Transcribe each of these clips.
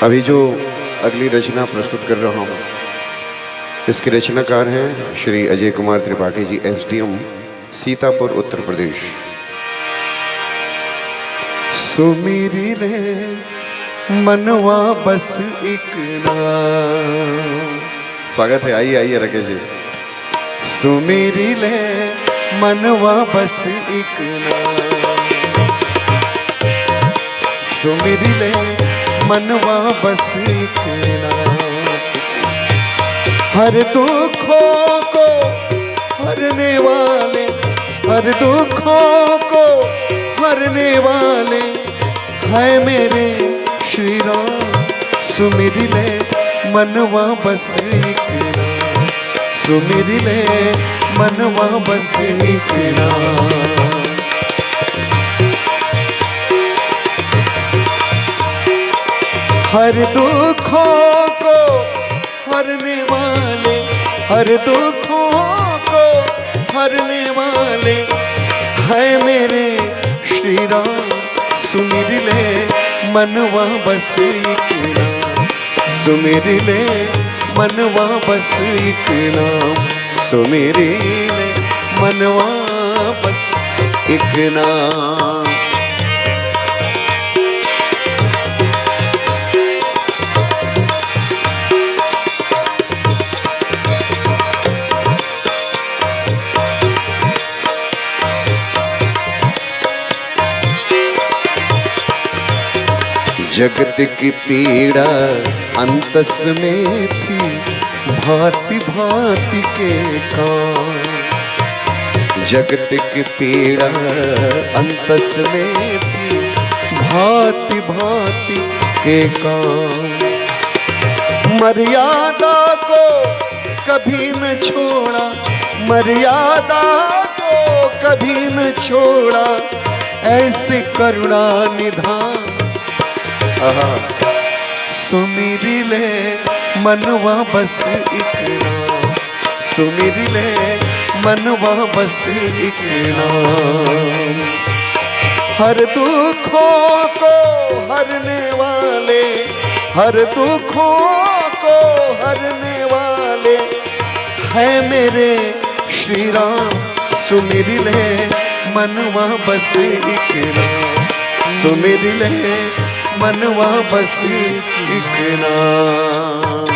अभी जो अगली रचना प्रस्तुत कर रहा हूँ, इसके रचनाकार हैं श्री अजय कुमार त्रिपाठी जी, एसडीएम, सीतापुर, उत्तर प्रदेश। सुमिरी ले मनवा बस एक नाम। स्वागत है, आइए आइए राकेश जी। सुमिरी ले मनवा बस एक नाम, सुमिरी ले मनवा बस एक नाम। हर दुखों को हरने वाले, हर दुखों को हरने वाले है मेरे श्री राम। सुमिर ले मनवा बस एक नाम, सुमिर ले मनवा बस एक नाम। हर दुखों को हरने वाले, हर दुखों को हरने वाले है मेरे श्री राम। सुमिर ले मनवा बस एक नाम, सुमिर ले मनवा बस एक नाम, सुमिर ले मनवा बस एक नाम। जगत की पीड़ा अंतस में थी, भांति भांति के काम। जगत की पीड़ा अंतस में थी, भांति भांति के काम। मर्यादा को कभी न छोड़ा, मर्यादा को कभी न छोड़ा, ऐसे करुणा निधान। सुमिर ले मनवा बस एक नाम, सुमिर ले मनवा बस एक नाम। हर दुखों को हरने वाले, हर दुखों को हरने वाले है मेरे श्री राम। सुमिर ले मनवा बस एक नाम, सुमिर ले मनवा बस एक नाम।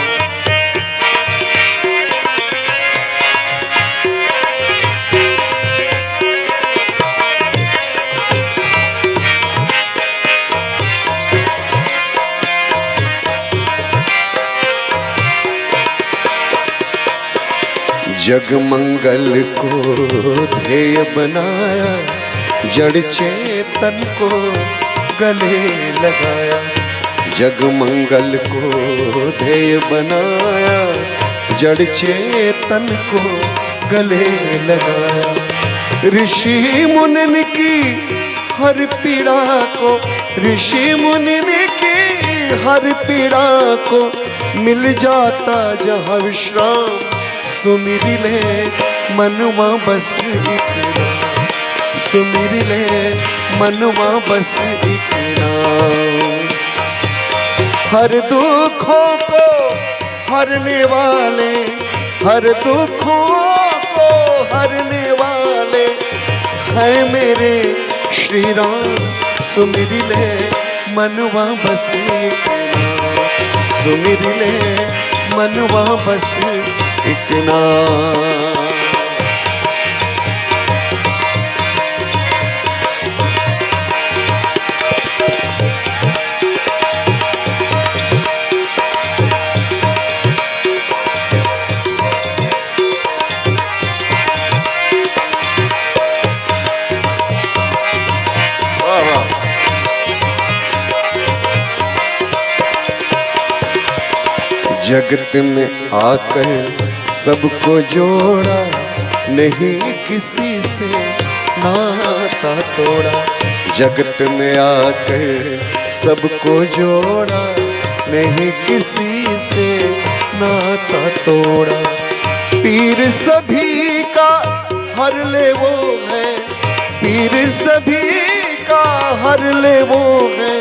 जग मंगल को ध्येय बनाया, जड़ चेतन को गले लगाया। जग मंगल को ध्येय बनाया, जड़ चेतन को गले लगाया। ऋषि मुनिन की हर पीड़ा को, ऋषि मुनिन की हर पीड़ा को मिल जाता जहाँ विश्राम। सुमिर ले मनवा बस एक नाम, सुमिर ले मनवा बस एक नाम। हर दुखों को हरने वाले, हर दुखों को हरने वाले है मेरे श्री राम। सुमिर ले मनवा बस एक नाम, सुमिर ले मनवा बस एक नाम। जगत में आकर सबको जोड़ा, नहीं किसी से नाता तोड़ा। जगत में आकर सबको जोड़ा, नहीं किसी से नाता तोड़ा। पीर सभी का हर ले वो है, पीर सभी का हर ले वो है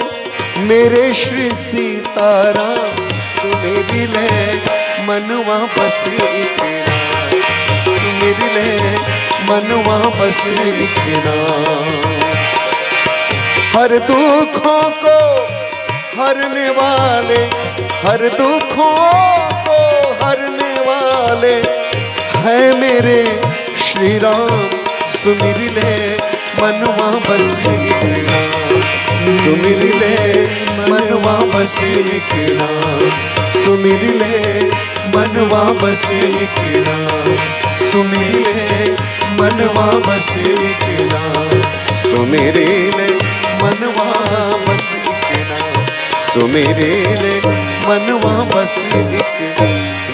मेरे श्री सीताराम सुमेरी ले मनवा बस एक नाम, सुमेरी ले मनवा बस एक नाम। हर दुखों को हरने वाले, हर दुखों को हरने वाले है मेरे श्री राम, सुमिर ले मनवा बस एक नाम, सुमिर ले मनवा बस एक नाम, सुमिर ले मनवा बस एक नाम, सुमिर ले मनवा बस एक नाम, सुमिर ले मनवा बस एक नाम, सुमिर ले मनवा बस एक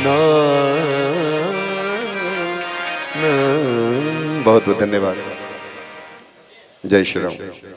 नाम। बहुत बहुत धन्यवाद। जय श्री राम।